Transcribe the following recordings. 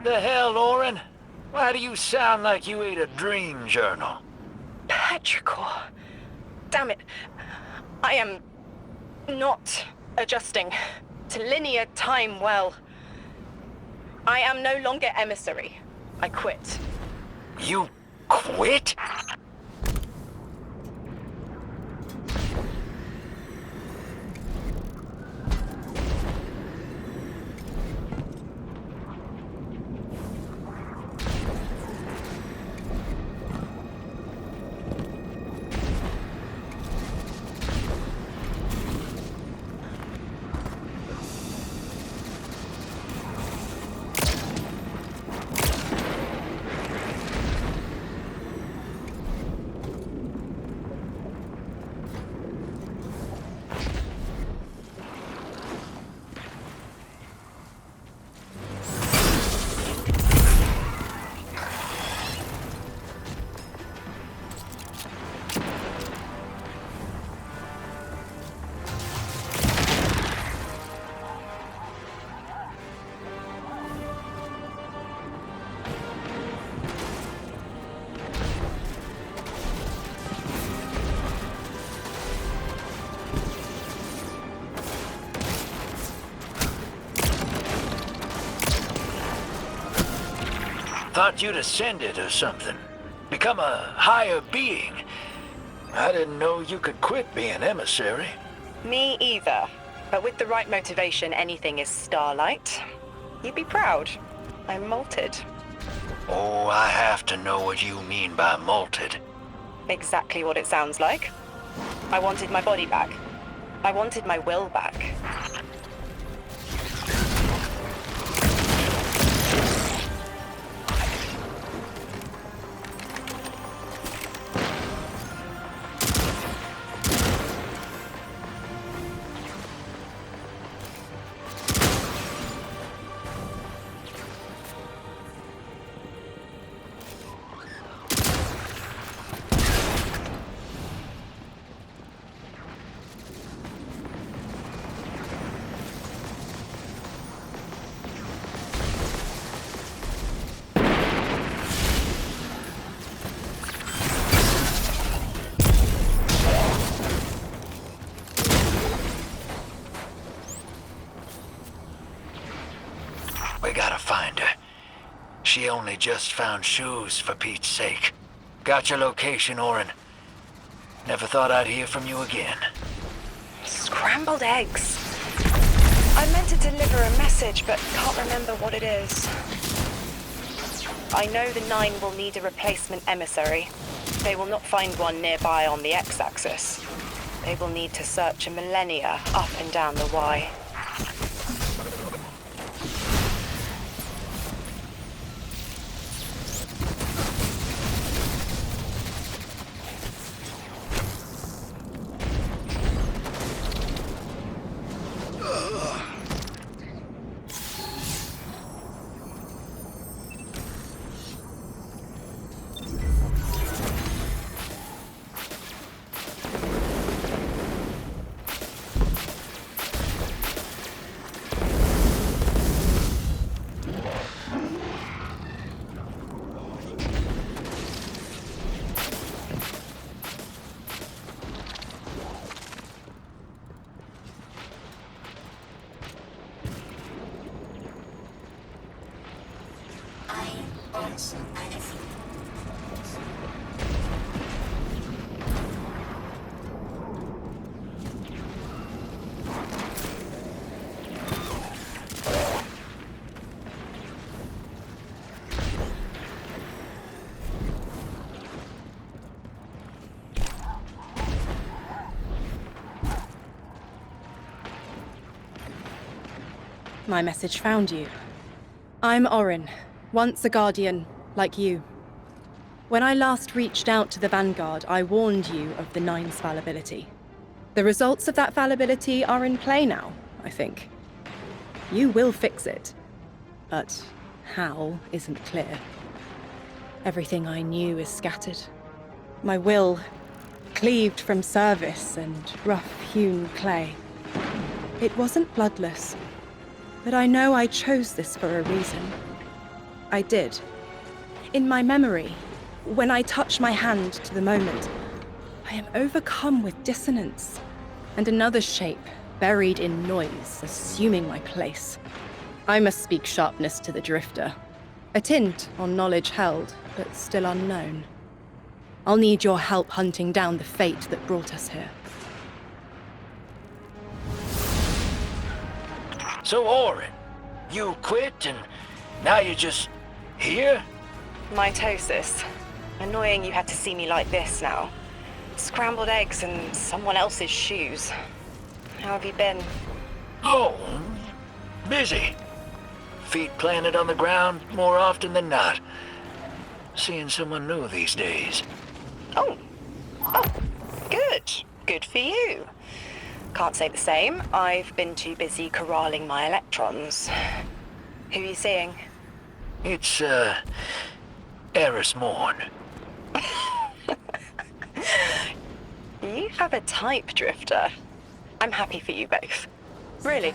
The hell, Orin? Why do you sound like you ate a dream journal? Petrichor. Damn it. I am not adjusting to linear time well. I am no longer Emissary. I quit. You quit? Thought you'd ascended or something. Become a higher being. I didn't know you could quit being emissary. Me either. But with the right motivation, anything is starlight. You'd be proud. I'm malted. Oh, I have to know what you mean by malted. Exactly what it sounds like. I wanted my body back. I wanted my will back. We gotta find her. She only just found shoes, for Pete's sake. Got your location, Orin. Never thought I'd hear from you again. Scrambled eggs. I meant to deliver a message, but can't remember what it is. I know the Nine will need a replacement emissary. They will not find one nearby on the X-axis. They will need to search a millennia up and down the Y. My message found you. I'm Orin, once a Guardian, like you. When I last reached out to the Vanguard, I warned you of the Nine's fallibility. The results of that fallibility are in play now, I think. You will fix it, but how isn't clear. Everything I knew is scattered. My will, cleaved from service and rough-hewn clay. It wasn't bloodless. But I know I chose this for a reason. I did. In my memory, when I touch my hand to the moment, I am overcome with dissonance, and another shape, buried in noise, assuming my place. I must speak sharpness to the drifter. A tint on knowledge held, but still unknown. I'll need your help hunting down the fate that brought us here. So, Orin, you quit and now you're just here? Mitosis. Annoying you had to see me like this now. Scrambled eggs and someone else's shoes. How have you been? Oh, busy. Feet planted on the ground more often than not. Seeing someone new these days. Oh, good. Good for you. Can't say the same. I've been too busy corralling my electrons. Who are you seeing? It's, Eris Morn. You have a type, Drifter. I'm happy for you both. Really.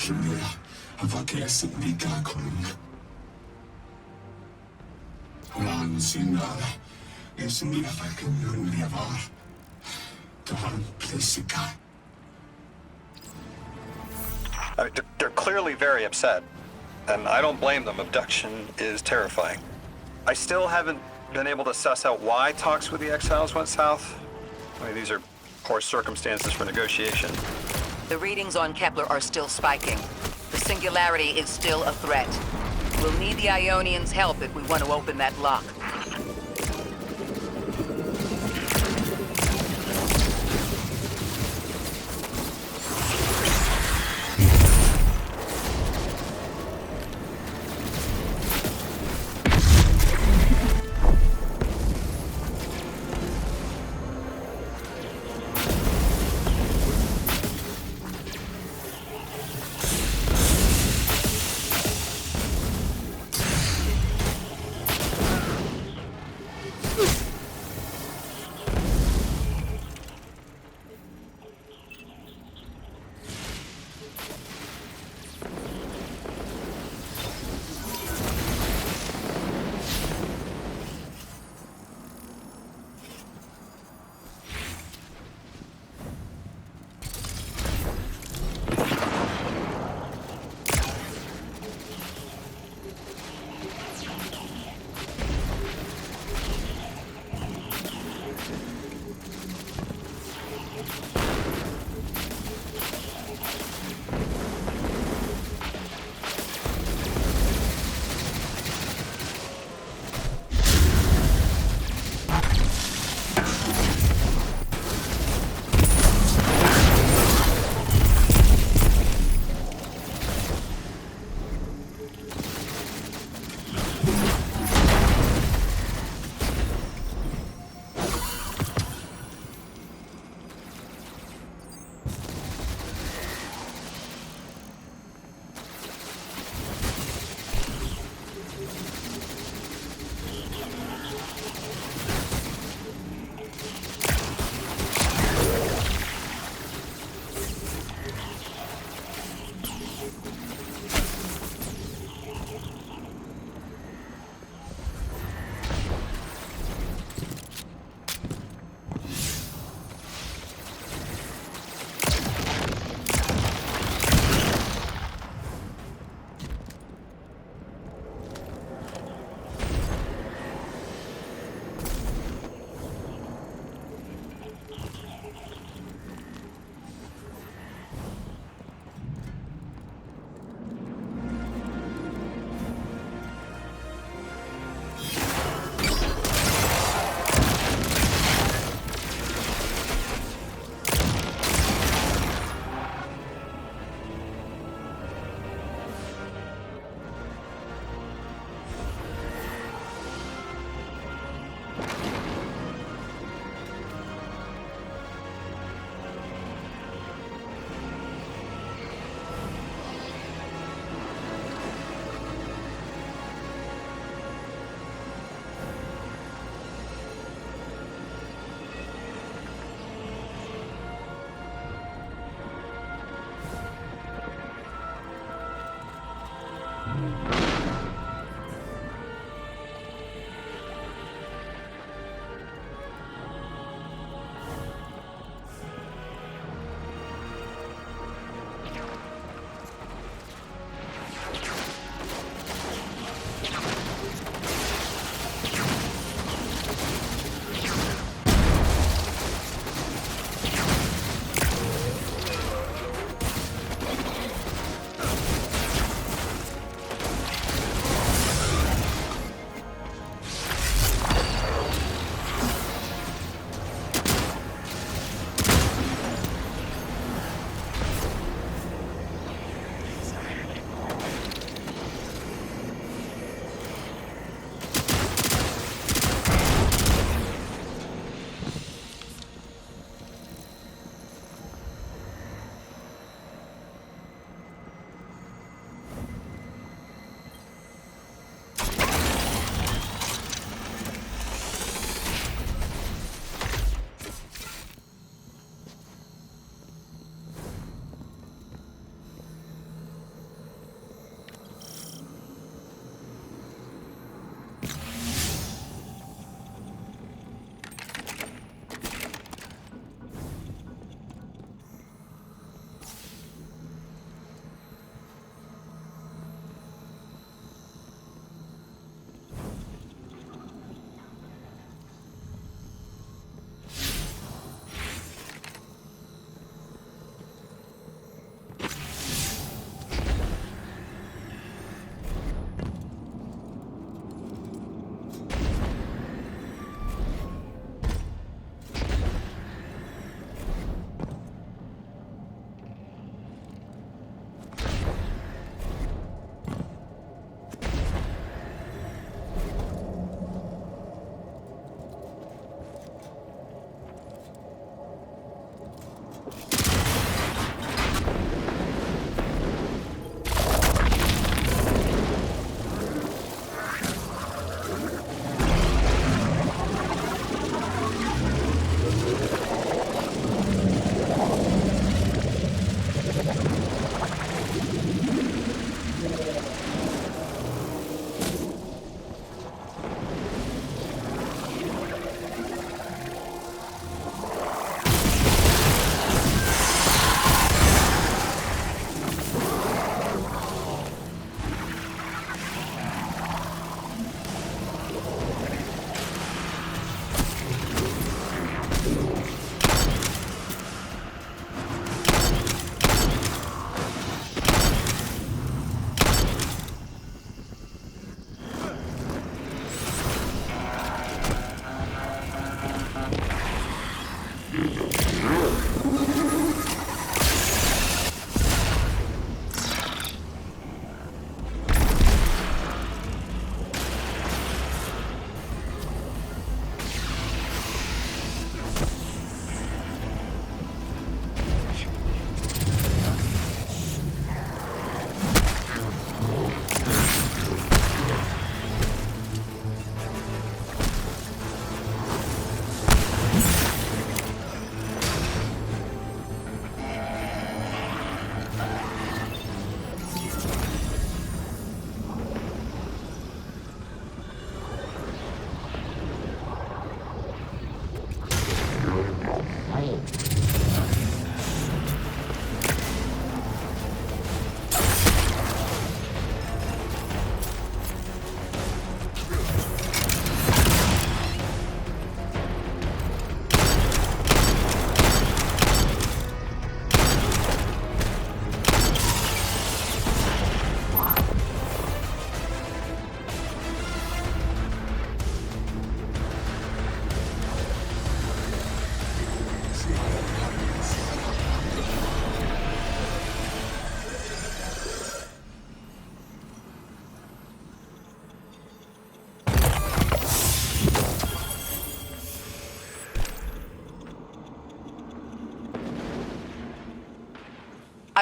Kimura, Havake Nika Kun. Ran Sinara, Yesenia Fakan Yava, Tahan Plesika. They're clearly very upset, and I don't blame them. Abduction is terrifying. I still haven't been able to suss out why talks with the exiles went south. I mean, these are poor circumstances for negotiation. The readings on Kepler are still spiking. The singularity is still a threat. We'll need the Ionians' help if we want to open that lock.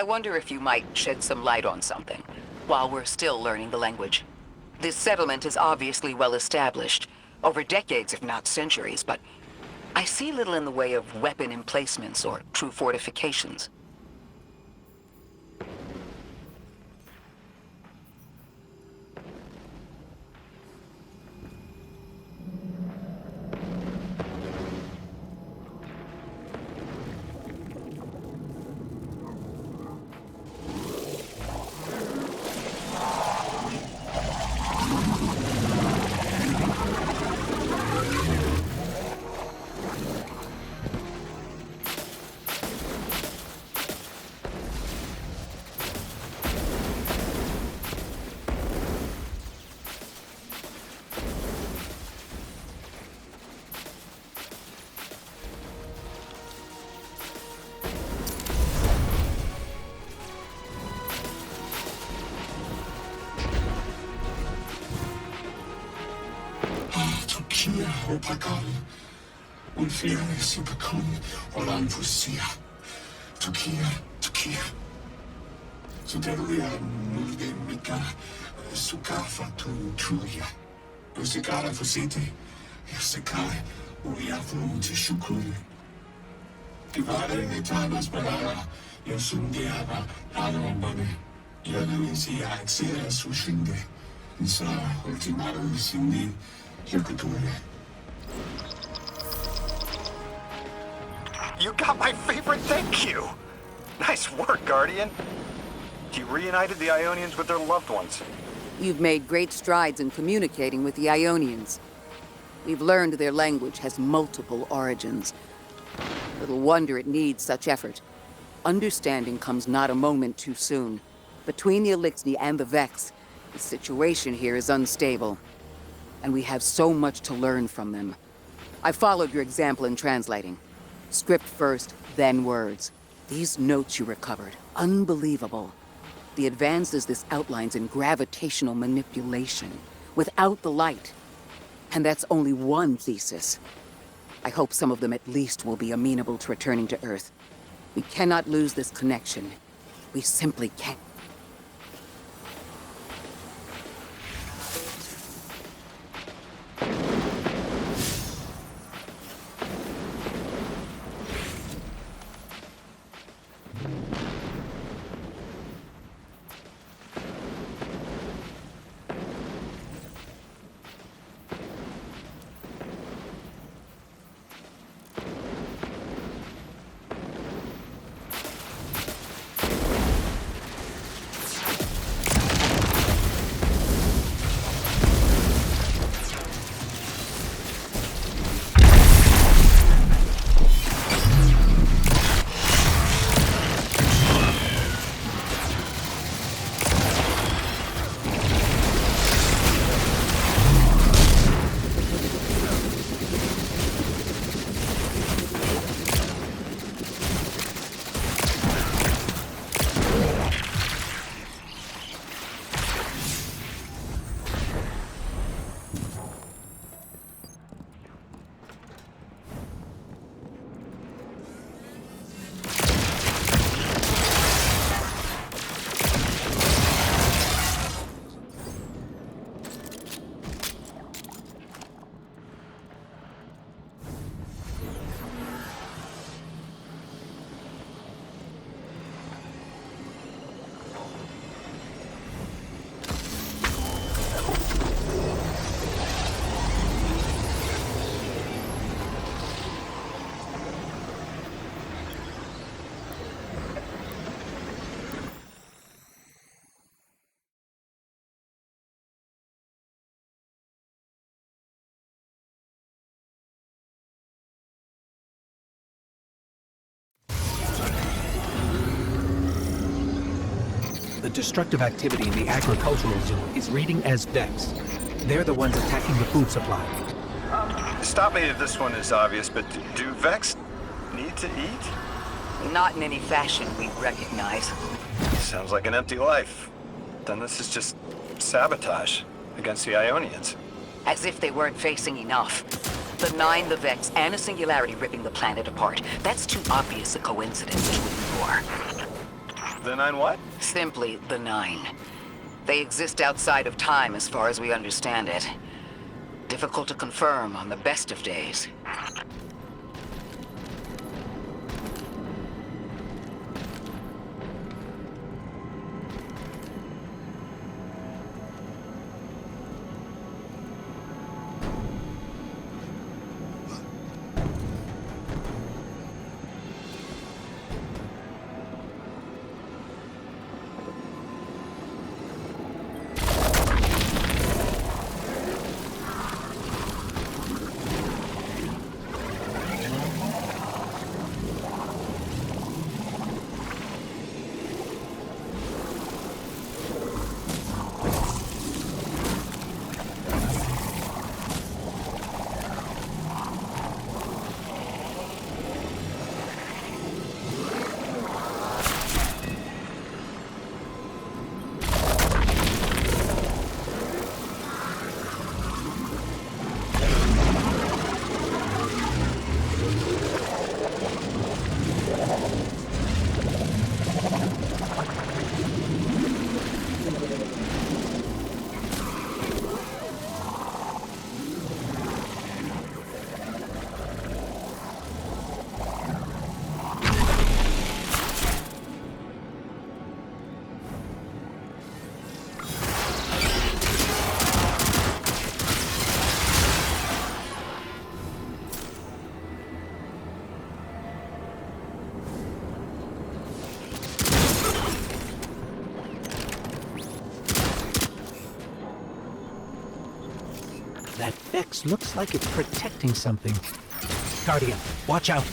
I wonder if you might shed some light on something, while we're still learning the language. This settlement is obviously well established, over decades if not centuries, but I see little in the way of weapon emplacements or true fortifications. Turkiya og Pagal. Unfaire Superkon og Lanfusia. Turkiya. Suderuya Mulgemika. Sukafa Tuya. Usikara Fusiti. Yasakai. Uyafru Tishukuri. Divare Netanas Balara. Yosundiaba. Alomane. Yaluisia Exera Sushinde. Nisa Ultimaru Sindi. You got my favorite thank you! Nice work, Guardian. You reunited the Ionians with their loved ones. You've made great strides in communicating with the Ionians. We've learned their language has multiple origins. Little wonder it needs such effort. Understanding comes not a moment too soon. Between the Elixni and the Vex, the situation here is unstable. And we have so much to learn from them. I followed your example in translating. Script first, then words. These notes you recovered, unbelievable. The advances this outlines in gravitational manipulation, without the light. And that's only one thesis. I hope some of them at least will be amenable to returning to Earth. We cannot lose this connection. We simply can't. The destructive activity in the agricultural zone is reading as Vex. They're the ones attacking the food supply. Stop me if this one is obvious, but do Vex need to eat? Not in any fashion we recognize. Sounds like an empty life. Then this is just sabotage against the Ionians. As if they weren't facing enough. The Nine, the Vex, and a singularity ripping the planet apart. That's too obvious a coincidence to ignore. The Nine what? Simply the Nine. They exist outside of time as far as we understand it. Difficult to confirm on the best of days. That Vex looks like it's protecting something. Guardian, watch out.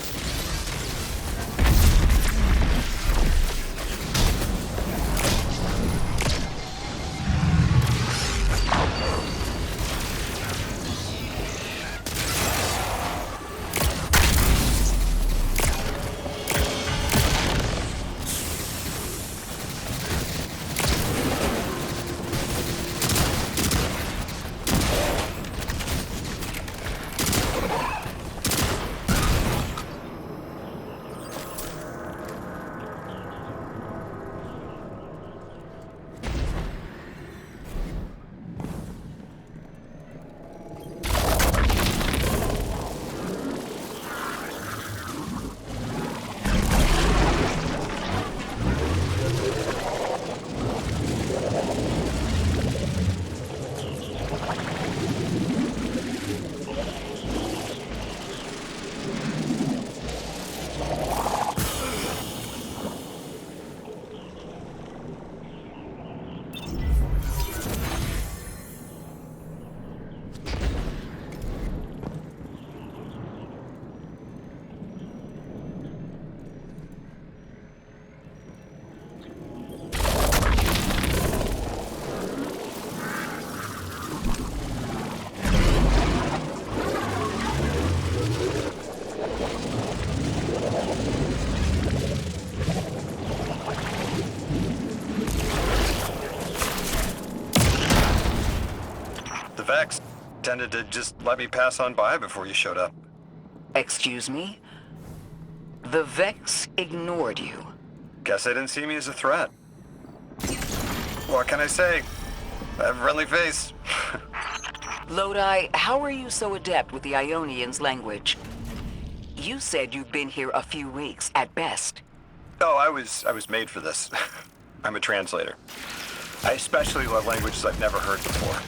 Vex tended to just let me pass on by before you showed up. Excuse me? The Vex ignored you. Guess they didn't see me as a threat. What can I say? I have a friendly face. Lodi, how are you so adept with the Ionians' language? You said you've been here a few weeks, at best. Oh, I was made for this. I'm a translator. I especially love languages I've never heard before.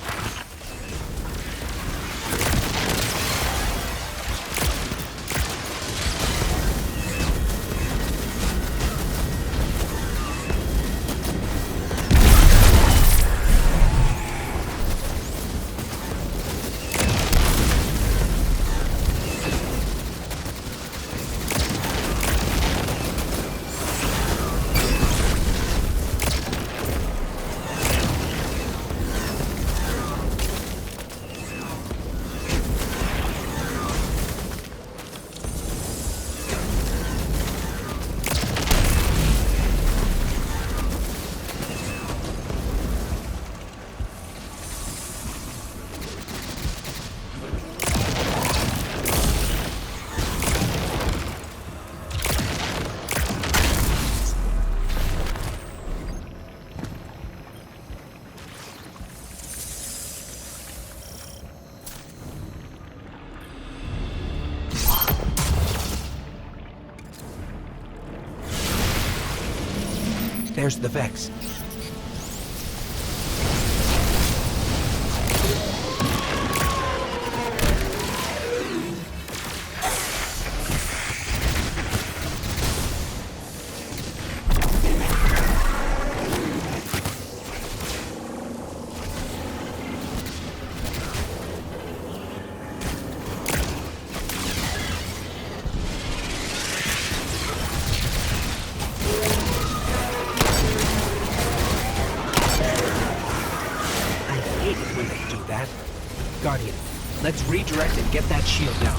There's the Vex. Guardian, let's redirect and get that shield down.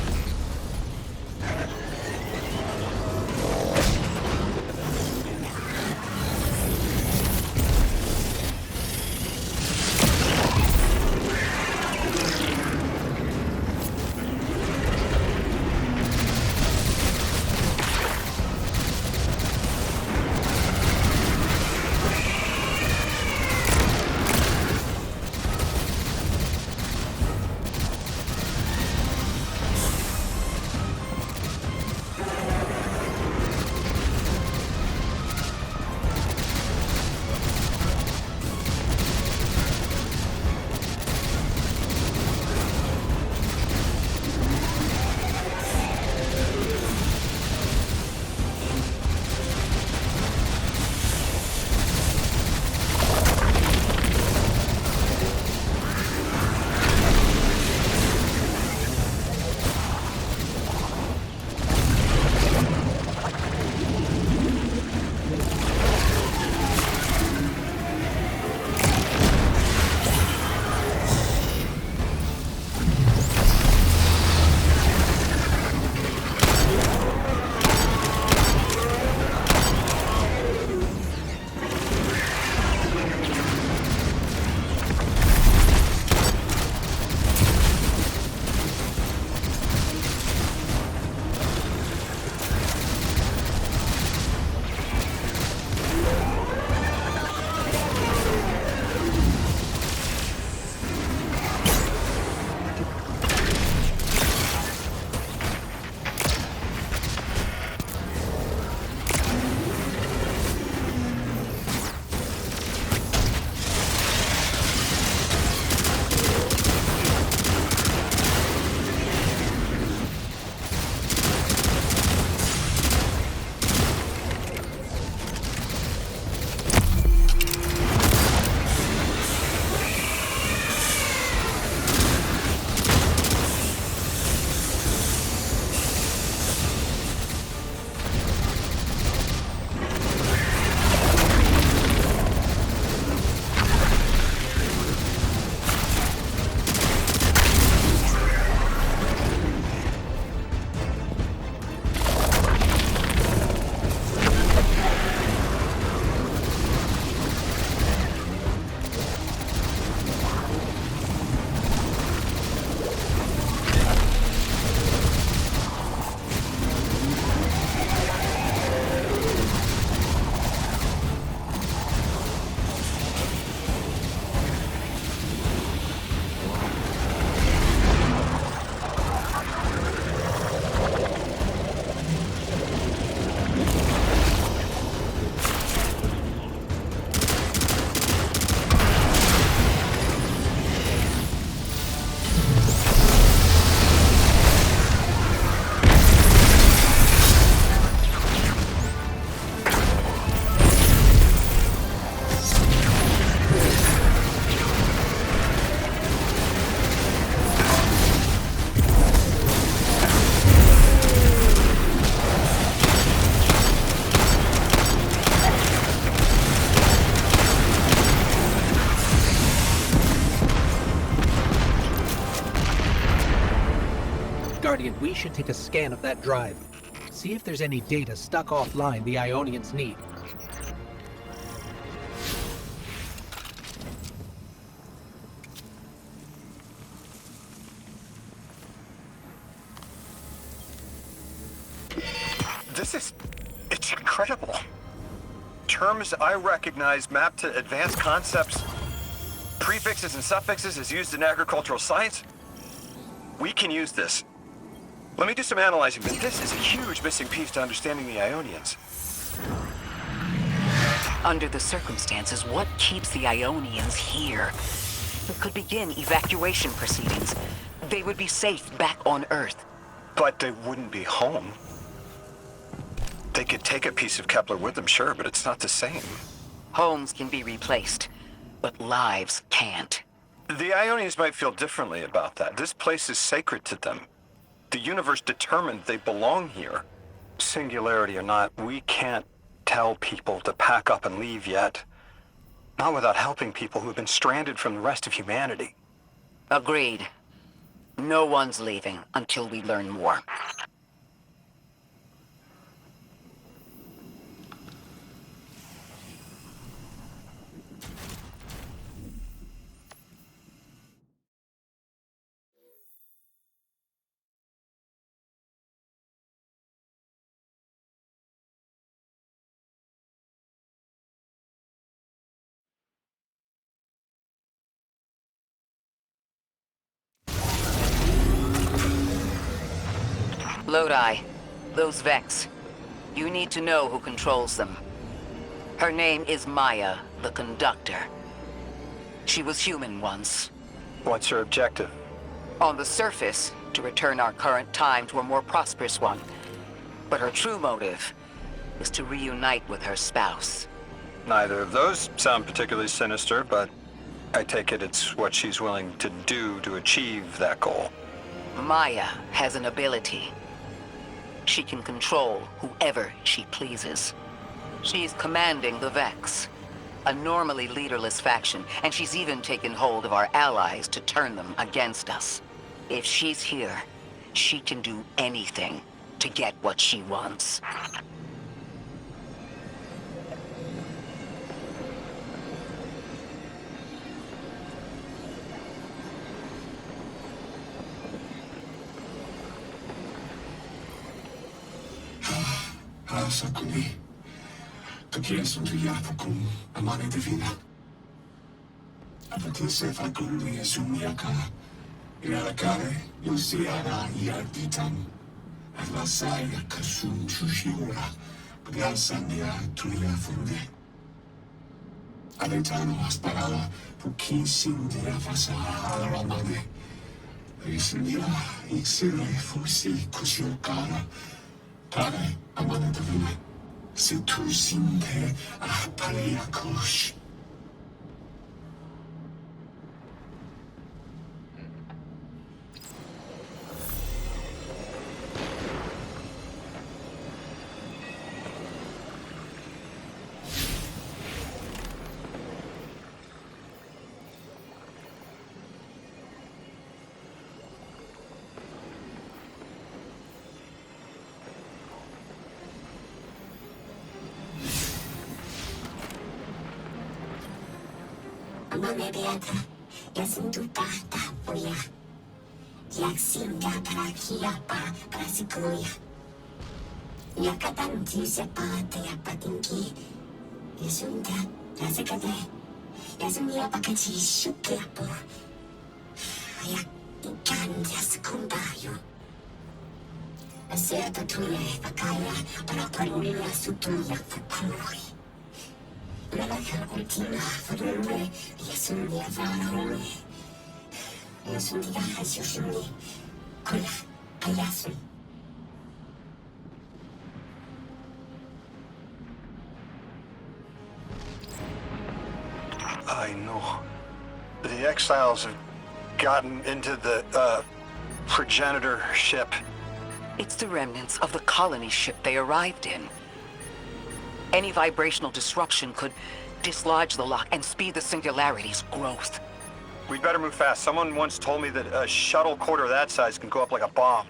Guardian, we should take a scan of that drive. See if there's any data stuck offline the Ionians need. It's incredible. Terms I recognize mapped to advanced concepts, prefixes and suffixes as used in agricultural science. We can use this. Let me do some analyzing, but this is a huge missing piece to understanding the Ionians. Under the circumstances, what keeps the Ionians here? We could begin evacuation proceedings. They would be safe back on Earth. But they wouldn't be home. They could take a piece of Kepler with them, sure, but it's not the same. Homes can be replaced, but lives can't. The Ionians might feel differently about that. This place is sacred to them. The universe determined they belong here. Singularity or not, we can't tell people to pack up and leave yet. Not without helping people who've been stranded from the rest of humanity. Agreed. No one's leaving until we learn more. Lodi, those Vex. You need to know who controls them. Her name is Maya, the Conductor. She was human once. What's her objective? On the surface, to return our current time to a more prosperous one. But her true motive is to reunite with her spouse. Neither of those sound particularly sinister, but I take it it's what she's willing to do to achieve that goal. Maya has an ability. She can control whoever she pleases. She's commanding the Vex, a normally leaderless faction, and she's even taken hold of our allies to turn them against us. If she's here, she can do anything to get what she wants. Sakuni, Kakiasuntuyapukum, Amane Divina. Apatise Fakuli, Sumiaka, Irakare, Luciana, Yarditan, Atlasaya, Kasum, Chushura, Gasandia, Tuya Funde. Aletano Asparala, Pukin Sindia Fasa, Aramade. Isindia, Ixire, Fusi, Kushokara. Pare, Amane Divina, Situ Sinde, Apaliakosh. Beata, yasinduta tapuya. Yaksinga parakia para sikuya. Yakatanti sepate yapatinki. Yasunda, yasekade. Yasumia pakachi shukiapo. Yakikan yasekundayo. Aserta tule pakaya para parulia sutuya fukuri. Relaja ultima farule, yasundia farule. Yasundia hasushuni, kula, ayasu. I know. The exiles have gotten into the, progenitor ship. It's the remnants of the colony ship they arrived in. Any vibrational disruption could dislodge the lock and speed the Singularity's growth. We'd better move fast. Someone once told me that a shuttle quarter that size can go up like a bomb.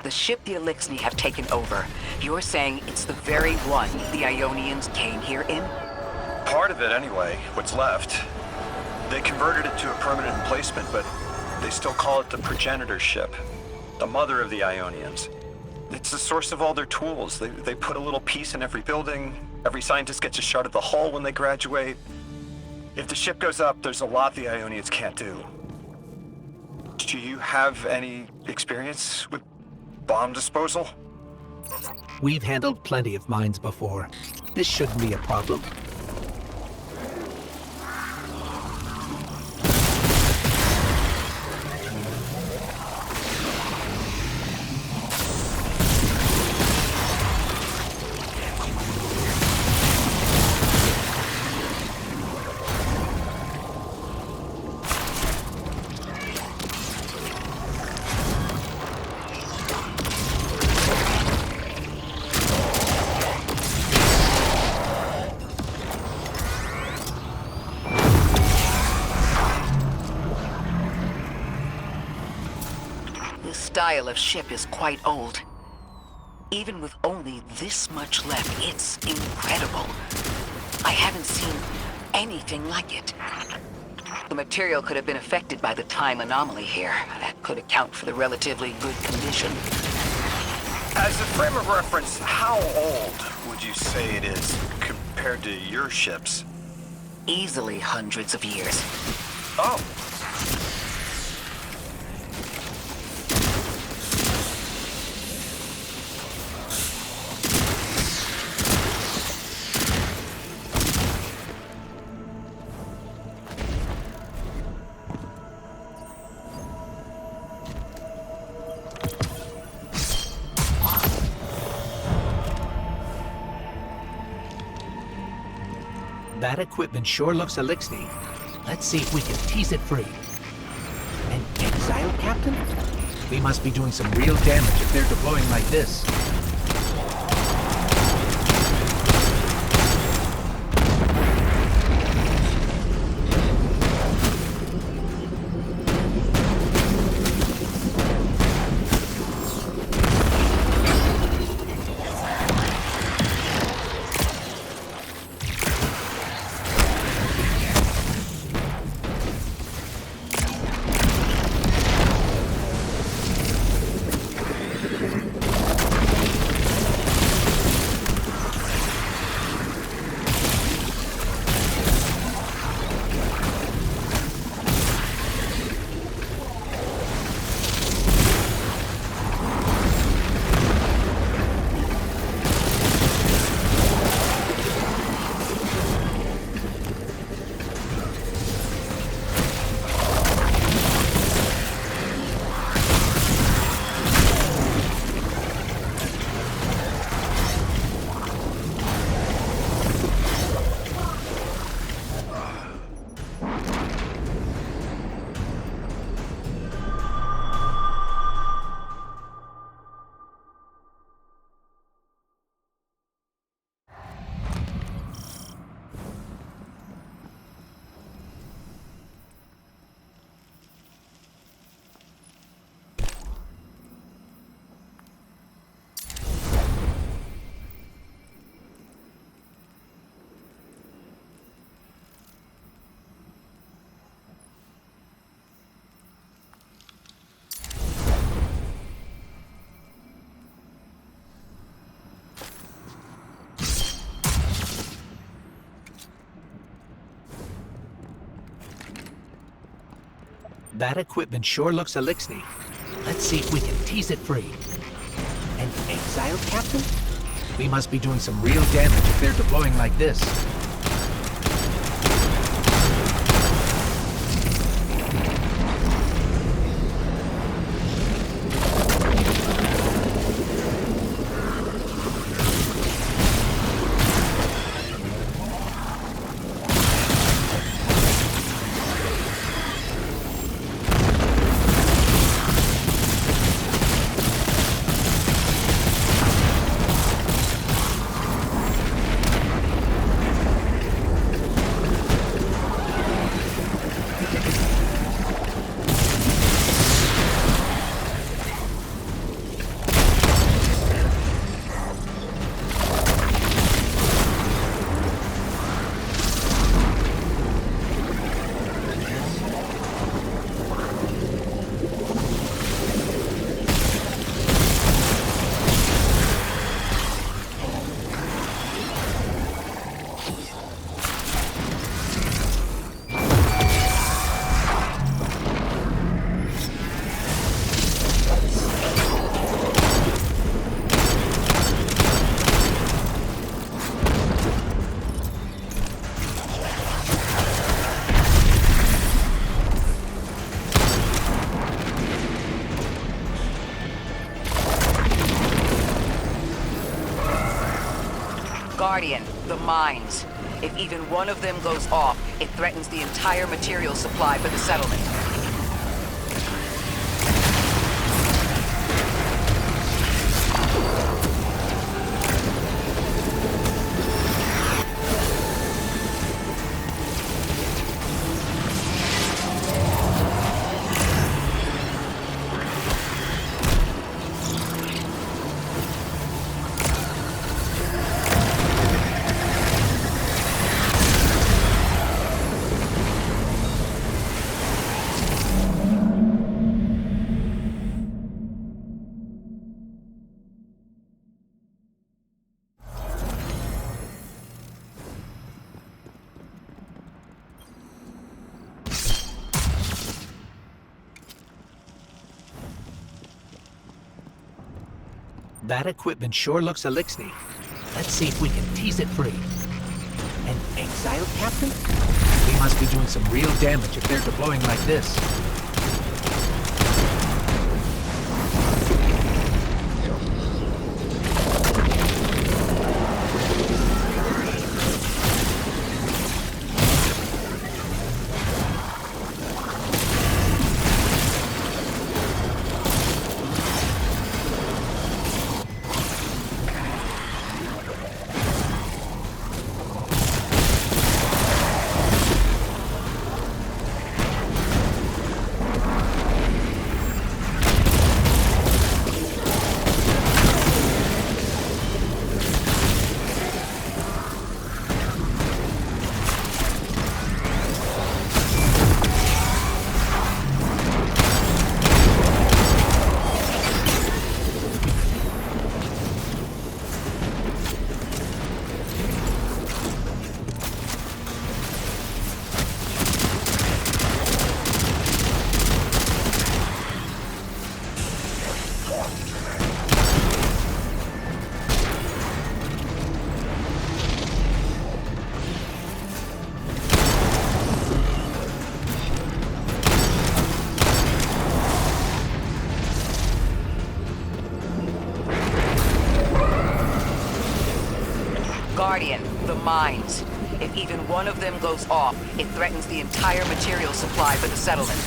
The ship the Elixni have taken over, you're saying it's the very one the Ionians came here in? Part of it anyway, what's left. They converted it to a permanent emplacement, but they still call it the progenitor ship, the mother of the Ionians. It's the source of all their tools. They put a little piece in every building. Every scientist gets a shot of the hull when they graduate. If the ship goes up, there's a lot the Ionians can't do. Do you have any experience with bomb disposal? We've handled plenty of mines before. This shouldn't be a problem. This style of ship is quite old. Even with only this much left, it's incredible. I haven't seen anything like it. The material could have been affected by the time anomaly here. That could account for the relatively good condition. As a frame of reference, how old would you say it is compared to your ships? Easily hundreds of years. Oh. That equipment sure looks elixir. Let's see if we can tease it free. An exile captain? We must be doing some real damage if they're deploying like this. That equipment sure looks elixir. Let's see if we can tease it free. An exile captain? We must be doing some real damage if they're deploying like this. Guardian, the mines. If even one of them goes off, it threatens the entire material supply for the settlement. That equipment sure looks Elixni. Let's see if we can tease it free. An exiled captain? We must be doing some real damage if they're deploying like this. Guardian, the mines. If even one of them goes off, it threatens the entire material supply for the settlement.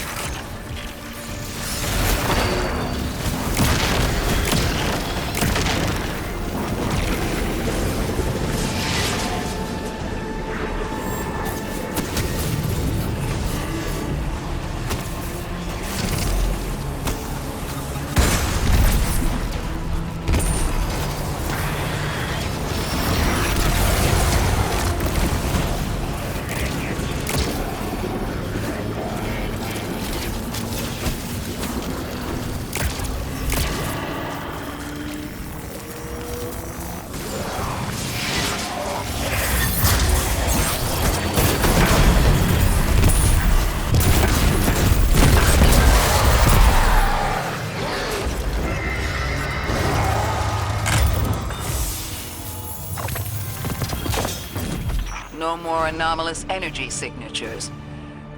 No more anomalous energy signatures.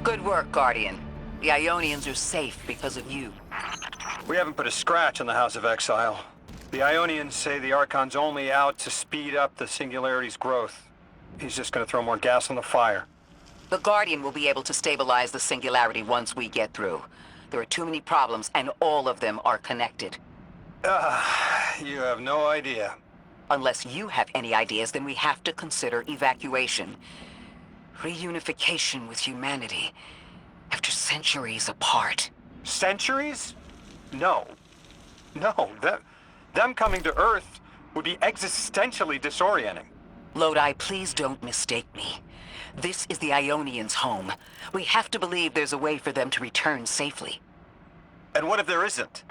Good work, Guardian. The Ionians are safe because of you. We haven't put a scratch on the House of Exile. The Ionians say the Archon's only out to speed up the Singularity's growth. He's just gonna throw more gas on the fire. The Guardian will be able to stabilize the Singularity once we get through. There are too many problems, and all of them are connected. You have no idea. Unless you have any ideas, then we have to consider evacuation. Reunification with humanity. After centuries apart. Centuries? No. No, them coming to Earth would be existentially disorienting. Lodi, please don't mistake me. This is the Ionians' home. We have to believe there's a way for them to return safely. And what if there isn't?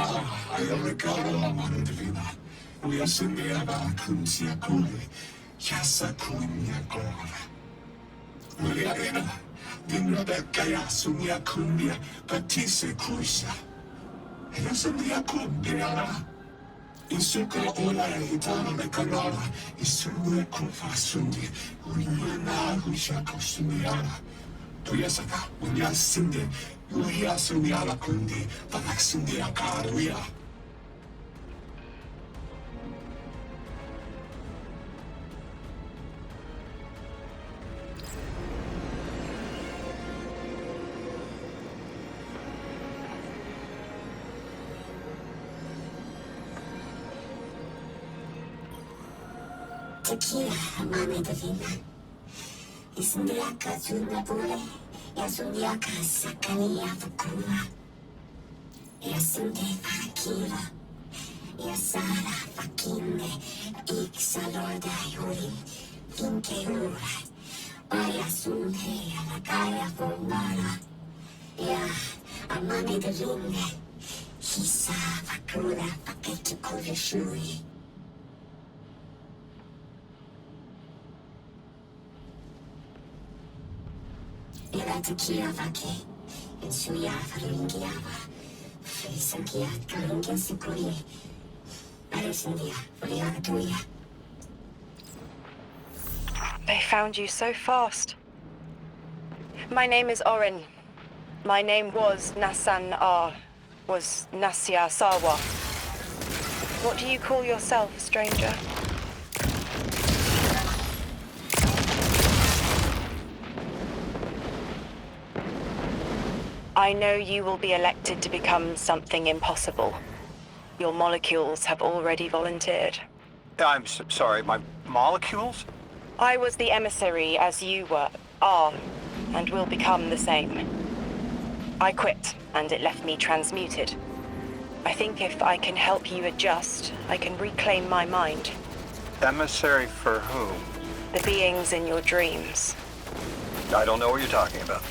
Ayolekaro amandelina. We are Sindiaba Kunsia Kuli. Yasa Kunya Gora. Uliarena. Dinabekaya Sunya Kunya. Batise Kusa. Yasandia Kundiana. Isuka Ola Itana Mekanara. Isumwe Kufa Sundi. Unyana Hushako Sunyana. Tuyasaka, Unya Sindi. Uya Sunyala Kundi. Panak Sindia Karuya. Tequila, mami divina. Es un día que es una pule, es un día que sacaría fukuma. Es un día aquila, es Sara fakinde, ixalorda yuri, finke ura. Vaya sunde a la calle fumara. Ya, a mami divina. Hisa fakura, paketu kurishuri. Era tequila vake, en suya faringiava, frisangia karingia sikurie, aresindia furiara tuya. They found you so fast. My name is Orin. My name was Nasan R. Was Nasya Sawa. What do you call yourself, stranger? I know you will be elected to become something impossible. Your molecules have already volunteered. I'm sorry, my molecules? I was the emissary as you are, and will become the same. I quit, and it left me transmuted. I think if I can help you adjust, I can reclaim my mind. Emissary for whom? The beings in your dreams. I don't know what you're talking about.